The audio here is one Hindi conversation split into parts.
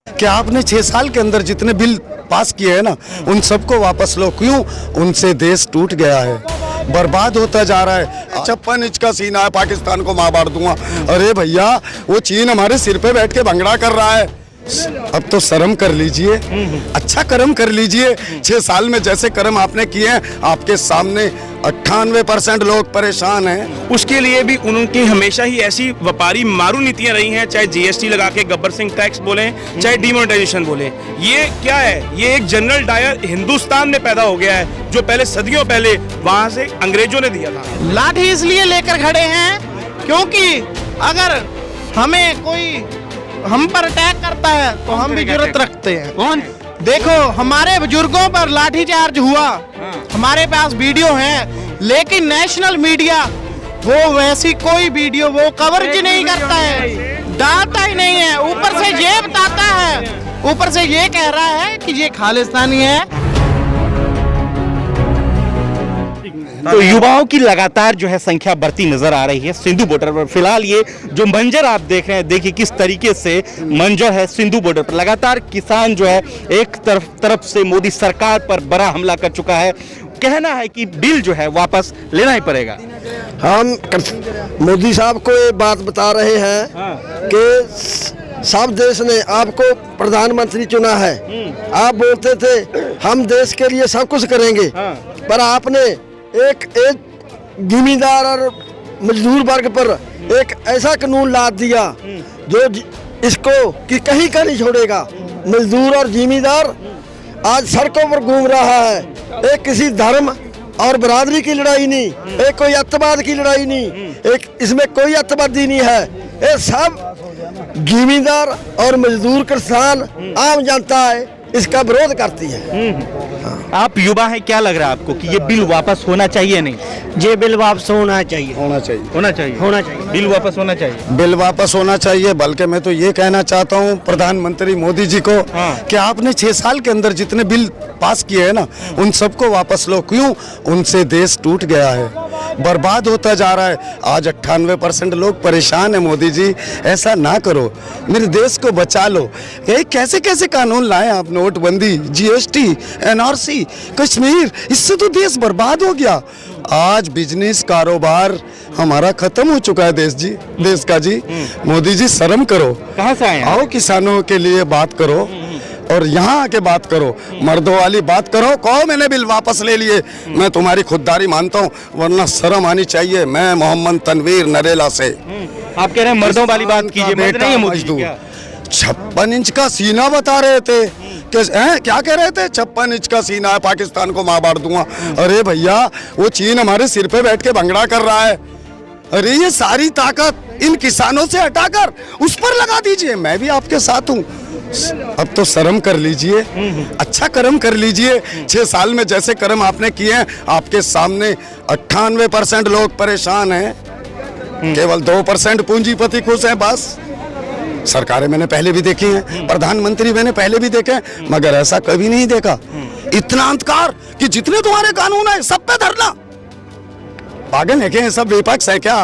कि आपने 6 साल के अंदर जितने बिल पास किए हैं ना, उन सबको वापस लो। क्यों? उनसे देश टूट गया है, बर्बाद होता जा रहा है। 56 इंच का सीना है, पाकिस्तान को मार बांट दूंगा। अरे भैया, वो चीन हमारे सिर पे बैठ के भंगड़ा कर रहा है। अब तो शर्म कर लीजिए, अच्छा कर्म कर लीजिए। 6 साल में जैसे कर्म आपने किए हैं, आपके सामने 98% लोग परेशान हैं। उसके लिए भी उनकी हमेशा ही ऐसी व्यापारी मारू नीतियां रही हैं, चाहे जीएसटी लगा के गब्बर सिंह टैक्स बोले, चाहे डिमोनेटाइजेशन बोले। ये क्या है? ये एक जनरल डायर हिंदुस्तान में पैदा हो गया है, जो पहले सदियों पहले वहां से अंग्रेजों ने दिया था। लाठी इसलिए लेकर खड़े हैं क्योंकि अगर हमें कोई हम पर अटैक करता है तो हम भी जरूरत रखते हैं। कौन? देखो, हमारे बुजुर्गों पर लाठीचार्ज हुआ, हमारे पास वीडियो है, लेकिन नेशनल मीडिया वो वैसी कोई वीडियो वो कवरेज नहीं करता है, डालता ही नहीं है। ऊपर से ये बताता है, ऊपर से ये कह रहा है कि ये खालिस्तानी है। तो युवाओं की लगातार जो है संख्या बढ़ती नजर आ रही है सिंधु बॉर्डर पर। फिलहाल ये जो मंजर आप देख रहे हैं, देखिए किस तरीके से मंजर है सिंधु बॉर्डर पर। लगातार किसान जो है एक तरफ से मोदी सरकार पर बड़ा हमला कर चुका है। कहना है कि बिल जो है वापस लेना ही पड़ेगा। हम मोदी साहब को ये बात बता रहे हैं कि सब देश ने आपको प्रधानमंत्री चुना है। आप बोलते थे हम देश के लिए सब कुछ करेंगे, पर आपने एक जिम्मेदार और मजदूर वर्ग पर एक ऐसा कानून लाद दिया जो इसको कि कहीं का नहीं छोड़ेगा। मजदूर और जिम्मेदार आज सड़कों पर घूम रहा है। एक किसी धर्म और बरादरी की लड़ाई नहीं, एक कोई अत्तवाद की लड़ाई नहीं, एक इसमें कोई अत्तवादी नहीं है। ये सब जिम्मेदार और मजदूर किसान आम जनता है इसका विरोध करती है। आप युवा हैं, क्या लग रहा है आपको कि ये बिल वापस होना चाहिए? नहीं, ये बिल वापस होना चाहिए। होना चाहिए, होना चाहिए, होना चाहिए। बिल वापस होना चाहिए। बिल वापस होना चाहिए। बल्कि मैं तो ये कहना चाहता हूँ प्रधानमंत्री मोदी जी को कि आपने 6 साल के अंदर जितने बिल पास किए हैं ना, उन सबको वापस लो। क्यों? उनसे देश टूट गया है, बर्बाद होता जा रहा है। आज 98% लोग परेशान हैं। मोदी जी, ऐसा ना करो, मेरे देश को बचा लो। ये कैसे कैसे कानून लाए आप? नोटबंदी, जीएसटी, एनआरसी, कश्मीर, इससे तो देश बर्बाद हो गया। आज बिजनेस कारोबार हमारा खत्म हो चुका है देश का जी। मोदी जी, शर्म करो। कहाँ से आए हैं? आओ किसानों के लिए बात करो और यहाँ आके बात करो, मर्दों वाली बात करो। कहो मैंने बिल वापस ले लिए, मैं तुम्हारी खुददारी मानता हूँ, वरना शर्म आनी चाहिए। मैं मोहम्मद तनवीर नरेला से। आप कह रहे हैं मर्दों वाली बात कीजिए, बेटा नहीं है मोदी जी मजदूर। क्या? 56 इंच का सीना बता रहे थे कि क्या कह रहे थे? 56 इंच का सीना है, पाकिस्तान को मार बांट दूंगा। अरे भैया, वो चीन हमारे सिर पे बैठ के भंगड़ा कर रहा है। अरे ये सारी ताकत इन किसानों से हटाकर उस पर लगा दीजिए। मैं भी आपके साथ हूँ। अब तो शर्म कर लीजिए, अच्छा कर्म कर लीजिए। 6 साल में जैसे कर्म आपने किए हैं, आपके सामने 98% लोग परेशान हैं, केवल 2% पूंजीपति खुश हैं। बस सरकारें मैंने पहले भी देखी हैं, प्रधानमंत्री मैंने पहले भी देखे हैं, मगर ऐसा कभी नहीं देखा इतना अंधकार कि जितने तुम्हारे कानून है सब पे धरना। पागल है क्या? सब विपक्ष है क्या?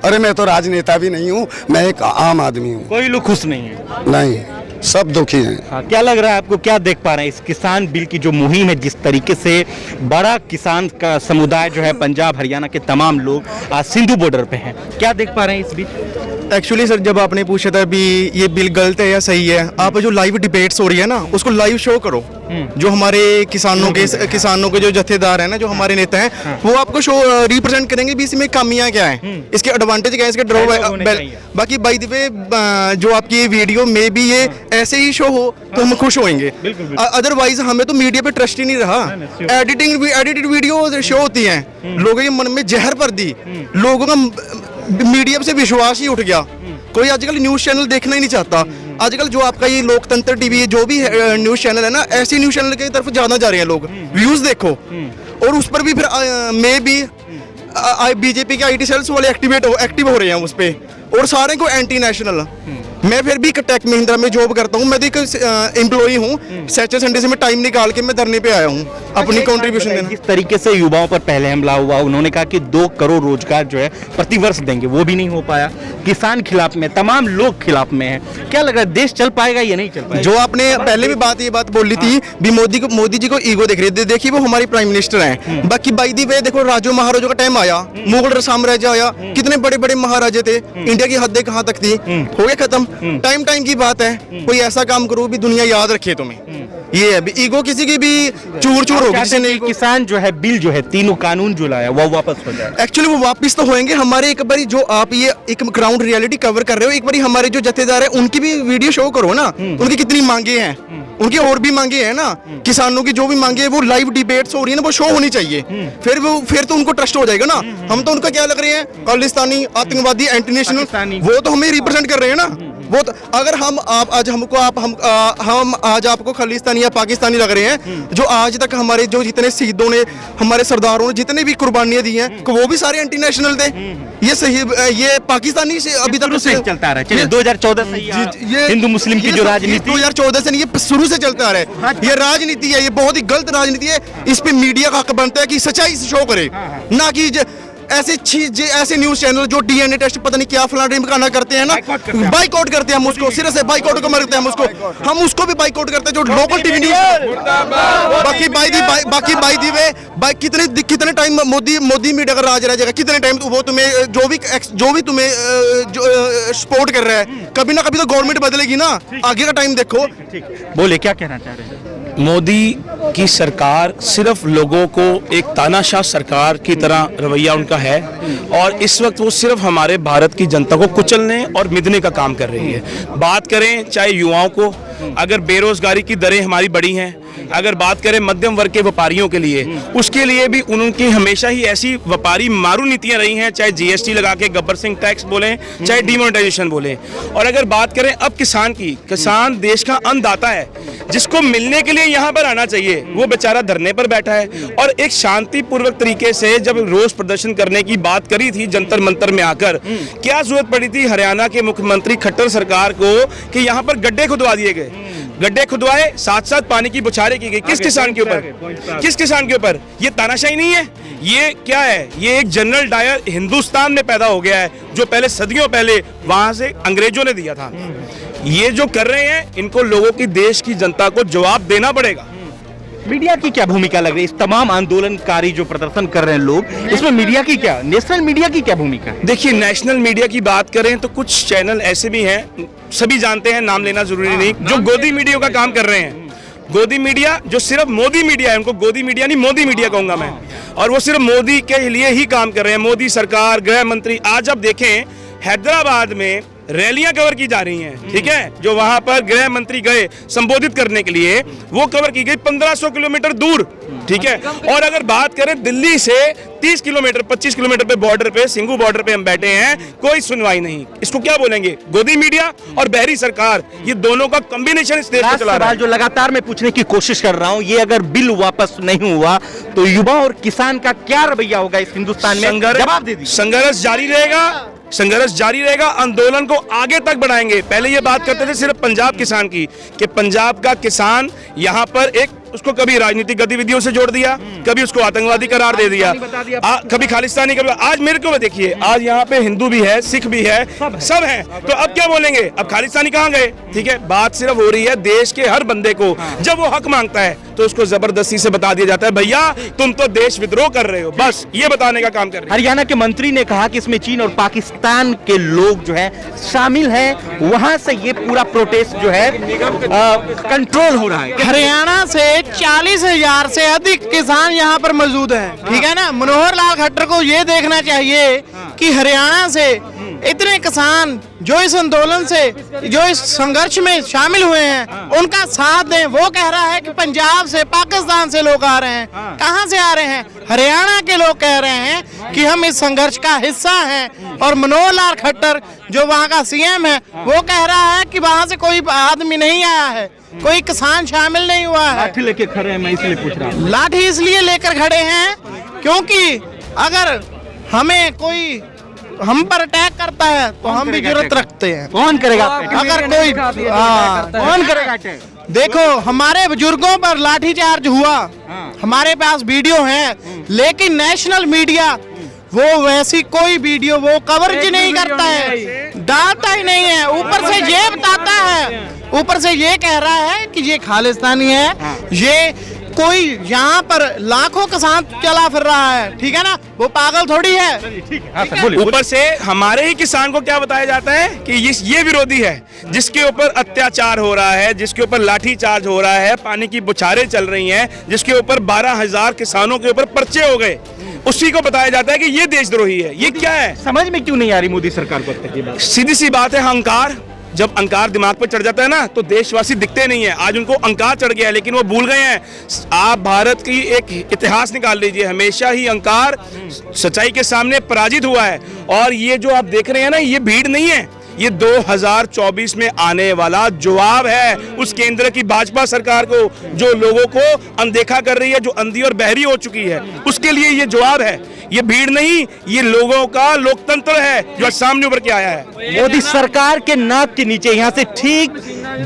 अरे मैं तो राजनेता भी नहीं हूँ, मैं एक आम आदमी हूँ। कोई लोग खुश नहीं है? नहीं, सब दुखी हैं। हाँ, क्या लग रहा है आपको, क्या देख पा रहे हैं इस किसान बिल की जो मुहिम है, जिस तरीके से बड़ा किसान का समुदाय जो है पंजाब हरियाणा के तमाम लोग आज सिंधु बॉर्डर पे हैं, क्या देख पा रहे हैं इस बीच? एक्चुअली सर, जब आपने पूछा था भी ये बिल गलत है या सही है, आप जो लाइव डिबेट्स हो रही है ना, उसको लाइव शो करो। जो हमारे किसानों के जो जत्थेदार हैं ना, जो हमारे नेता हैं, वो आपको शो रिप्रेजेंट करेंगे भी इसमें खामियां क्या हैं, इसके एडवांटेज क्या है, इसके ड्रॉबैक। बाकी बाय द वे, जो आपकी ये वीडियो में भी ये ऐसे ही शो हो तो हम खुश होंगे। अदरवाइज हमें तो मीडिया पे ट्रस्ट ही नहीं रहा। एडिटेड वीडियो शो होती हैं, लोगों के मन में जहर भर दी, लोगों का मीडिया से विश्वास ही उठ गया। कोई आजकल न्यूज़ चैनल देखना ही नहीं चाहता। आजकल जो आपका ये लोकतंत्र टीवी, जो भी न्यूज़ चैनल है ना, ऐसे न्यूज़ चैनल की तरफ ज्यादा जा रहे हैं लोग। व्यूज देखो, और उस पर भी फिर मे भी बीजेपी के IT सेल्स वाले एक्टिव हो रहे हैं उस पर, और सारे को एंटी नेशनल। मैं फिर भी टेक महिंद्रा में जॉब करता हूँ, मैं तो एक एम्प्लॉई हूँ। सैटरडे संडे से मैं टाइम निकाल के मैं धरने पे आया हूँ अपनी कंट्रीब्यूशन देना। जिस तरीके से युवाओं पर पहले हमला हुआ, उन्होंने कहा कि 2 करोड़ रोजगार जो है प्रतिवर्ष देंगे, वो भी नहीं हो पाया। किसान खिलाफ में, तमाम लोग खिलाफ में है। क्या लग रहा है, देश चल पाएगा या नहीं चल पाएगा? जो आपने पहले भी ये बात बोली थी भी मोदी जी को ईगो देख रही है। देखिए वो हमारे प्राइम मिनिस्टर हैं। बाकी बाई दी वे देखो, राजो महाराजों का टाइम आया, मुगल साम्राज्य आया, कितने बड़े बड़े महाराजे थे, इंडिया की हदें कहाँ तक थी, हो गया खत्म। टाइम की बात है, कोई ऐसा काम करो भी दुनिया याद रखे तुम्हें। ये है ईगो किसी की भी चूर होगी, किसी नहीं। किसान जो है बिल जो है, तीनों कानून जो लाया वो वापस हो जाए। एक्चुअली वो वापस तो होंगे। हमारे एक बारी जो आप ये एक ग्राउंड रियलिटी कवर कर रहे हो, एक बारी हमारे जो जत्थेदार है उनकी भी वीडियो शो करो ना, उनकी कितनी मांगे हैं, उनकी और भी मांगे हैं ना। किसानों की जो भी मांगे है वो लाइव डिबेट्स हो रही है ना, वो शो होनी चाहिए। फिर तो उनको ट्रस्ट हो जाएगा ना। हम तो उनका क्या लग रहे हैं, खालिस्तानी, आतंकवादी, एंटी नेशनल, वो तो हमें रिप्रेजेंट कर रहे हैं ना। वो तो अगर हम आज आपको खालिस्तानी या पाकिस्तानी लग रहे हैं, जो आज तक हमारे जो जितने शहीदों ने, हमारे सरदारों ने जितने भी कुर्बानियां दी हैं, वो भी सारे एंटी नेशनल थे। ये सही, ये पाकिस्तानी से अभी तक से चलता रहा है। 2014 से ये हिंदू मुस्लिम की जो राजनीति 2014 से नहीं, ये शुरू से चलता आ रहा है। ये राजनीति है, ये बहुत ही गलत राजनीति है। इस पे मीडिया का हक बनता है कि सच्चाई से शो करे, ना कि ऐसे न्यूज चैनल जो डीएनए टेस्ट पता नहीं क्या फलाना ढिमकाना करते हैं ना, बाइकॉट करते हैं हम उसको, सिरे से बाइकॉट को मरते हैं हम उसको, हम उसको भी बाइकॉट करते हैं जो लोकल टीवी न्यूज। बाकी बाई दी वे कितने टाइम मोदी मीडिया का राज रह जाएगा, कितने टाइम वो तुम्हें जो भी तुम्हें सपोर्ट कर रहा है, कभी ना कभी तो गवर्नमेंट बदलेगी ना, आगे का टाइम देखो। बोले क्या कहना चाह रहे हैं? मोदी की सरकार सिर्फ लोगों को एक तानाशाह सरकार की तरह रवैया उनका है, और इस वक्त वो सिर्फ हमारे भारत की जनता को कुचलने और मिधने का काम कर रही है। बात करें चाहे युवाओं को, अगर बेरोजगारी की दरें हमारी बढ़ी हैं, अगर बात करें मध्यम वर्ग के व्यापारियों के लिए, उसके लिए भी उनकी हमेशा ही ऐसी व्यापारी मारू नीतियां रही हैं, चाहे जीएसटी लगा के गब्बर सिंह टैक्स बोलें, चाहे डिमोनेटाइजेशन बोलें। और अगर बात करें अब किसान की, किसान देश का अन्नदाता है, जिसको मिलने के लिए यहाँ पर आना चाहिए, वो बेचारा धरने पर बैठा है। और एक शांतिपूर्वक तरीके से जब रोष प्रदर्शन करने की बात करी थी जंतर मंतर में आकर, क्या जरूरत पड़ी थी हरियाणा के मुख्यमंत्री खट्टर सरकार को कि यहाँ पर गड्ढे खुदवा दिए गए, गड्ढे खुदवाए, साथ साथ पानी की बौछारें की गई। किस किसान के ऊपर? किस किसान के ऊपर? ये तानाशाही नहीं है, ये क्या है? ये एक जनरल डायर हिंदुस्तान में पैदा हो गया है, जो पहले सदियों पहले वहां से अंग्रेजों ने दिया था। ये जो कर रहे हैं, इनको लोगों की, देश की जनता को जवाब देना पड़ेगा। मीडिया की क्या भूमिका लग रही है? इस तमाम आंदोलनकारी जो प्रदर्शन कर रहे हैं लोग, इसमें मीडिया की क्या, नेशनल मीडिया की क्या भूमिका है? देखिए, नेशनल मीडिया की बात करें तो कुछ चैनल ऐसे भी हैं, सभी जानते हैं, नाम लेना जरूरी नहीं, जो गोदी मीडिया का काम कर रहे हैं। गोदी मीडिया जो सिर्फ मोदी मीडिया है, उनको गोदी मीडिया नहीं मोदी मीडिया कहूंगा मैं, और वो सिर्फ मोदी के लिए ही काम कर रहे हैं। मोदी सरकार, गृह मंत्री, आज आप देखें हैदराबाद में रैलियां कवर की जा रही हैं, ठीक है, जो वहां पर गृह मंत्री गए संबोधित करने के लिए, वो कवर की गई 1500 किलोमीटर दूर, ठीक है। और अगर बात करें दिल्ली से 30 किलोमीटर 25 किलोमीटर पे बॉर्डर पे, सिंघू बॉर्डर पे हम बैठे हैं, कोई सुनवाई नहीं। इसको क्या बोलेंगे? गोदी मीडिया और बहरी सरकार, ये दोनों का कॉम्बिनेशन इस देश को चला रहा है। जो लगातार मैं पूछने की कोशिश कर रहा हूं, ये अगर बिल वापस नहीं हुआ तो युवा और किसान का क्या रवैया होगा इस हिंदुस्तान में? जवाब दे दीजिए। संघर्ष जारी रहेगा, संघर्ष जारी रहेगा, आंदोलन को आगे तक बढ़ाएंगे। पहले ये बात करते थे सिर्फ पंजाब किसान की, कि पंजाब का किसान यहाँ पर एक, उसको कभी राजनीतिक गतिविधियों से जोड़ दिया, कभी उसको आतंकवादी करार दे दिया, कभी खालिस्तानी कर। आज मेरे को देखिए, आज यहाँ पे हिंदू भी है, सिख भी है, सब है, तो अब क्या बोलेंगे? अब खालिस्तानी कहाँ गए? ठीक है, बात सिर्फ हो रही है देश के हर बंदे को, जब वो हक मांगता है तो उसको जबरदस्ती से बता दिया जाता है, भैया तुम तो देश विद्रोह कर रहे हो, बस ये बताने का काम कर रहे हैं। हरियाणा के मंत्री ने कहा कि इसमें चीन और पाकिस्तान के लोग जो है शामिल हैं, वहां से ये पूरा प्रोटेस्ट जो है कंट्रोल हो रहा है। हरियाणा से 40,000 से अधिक किसान यहाँ पर मौजूद हैं, ठीक है ना। मनोहर लाल खट्टर को ये देखना चाहिए कि हरियाणा से इतने किसान जो इस आंदोलन से, जो इस संघर्ष में शामिल हुए हैं, उनका साथ दें। वो कह रहा है कि पंजाब से, पाकिस्तान से लोग आ रहे हैं, कहां से आ रहे हैं? हरियाणा के लोग कह रहे हैं कि हम इस संघर्ष का हिस्सा हैं। और मनोहर लाल खट्टर जो वहां का सीएम है, वो कह रहा है कि वहां से कोई आदमी नहीं आया है, कोई किसान शामिल नहीं हुआ है। लाठी लेके खड़े हैं, मैं इसलिए पूछ रहा हूं। लाठी इसलिए लेकर खड़े हैं क्योंकि अगर हमें कोई हम पर अटैक करता है तो हम भी जरूरत रखते हैं। कौन करेगा अगर कोई कौन करेगा अटैक? देखो हमारे बुजुर्गों पर लाठीचार्ज हुआ, हमारे पास वीडियो है, लेकिन नेशनल मीडिया वो वैसी कोई वीडियो वो कवरेज नहीं करता है, डालता ही नहीं है। ऊपर से ये बताता है, ऊपर से ये कह रहा है कि ये खालिस्तानी है, ये कोई यहाँ पर लाखों के साथ चला फिर रहा है, ठीक है ना, वो पागल थोड़ी है। ऊपर से हमारे ही किसान को क्या बताया जाता है कि ये विरोधी है, जिसके ऊपर अत्याचार हो रहा है, जिसके ऊपर लाठीचार्ज हो रहा है, पानी की बौछारें चल रही हैं, जिसके ऊपर 12,000 किसानों के ऊपर पर्चे हो गए, उसी को बताया जाता है कि ये देशद्रोही है। ये क्या है, समझ में क्यों नहीं आ रही मोदी सरकार को अब तक ये बात? सीधी सी बात है, अहंकार। जब अहंकार दिमाग पर चढ़ जाता है ना तो देशवासी दिखते नहीं है। आज उनको अहंकार चढ़ गया है, लेकिन वो भूल गए हैं। आप भारत की एक इतिहास निकाल लीजिए, हमेशा ही अहंकार सच्चाई के सामने पराजित हुआ है। और ये जो आप देख रहे हैं ना, ये भीड़ नहीं है, ये 2024 में आने वाला जवाब है उस केंद्र की भाजपा सरकार को, जो लोगों को अनदेखा कर रही है, जो अंधी और बहरी हो चुकी है। उसके लिए ये जवाब है, ये भीड़ नहीं, ये लोगों का लोकतंत्र है जो सामने उभर के आया है। मोदी सरकार के नाक के नीचे यहाँ से ठीक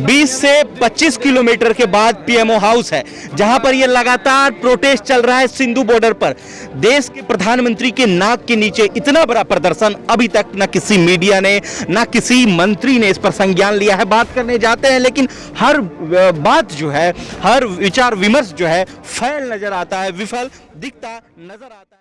20 से 25 किलोमीटर के बाद पीएमओ हाउस है, जहां पर ये लगातार प्रोटेस्ट चल रहा है सिंधु बॉर्डर पर। देश के प्रधानमंत्री के नाक के नीचे इतना बड़ा प्रदर्शन अभी तक न किसी मीडिया ने, न किसी मंत्री ने इस पर संज्ञान लिया है। बात करने जाते हैं, लेकिन हर बात जो है, हर विचार विमर्श जो है फैल नजर आता है, विफल दिखता नजर आता है।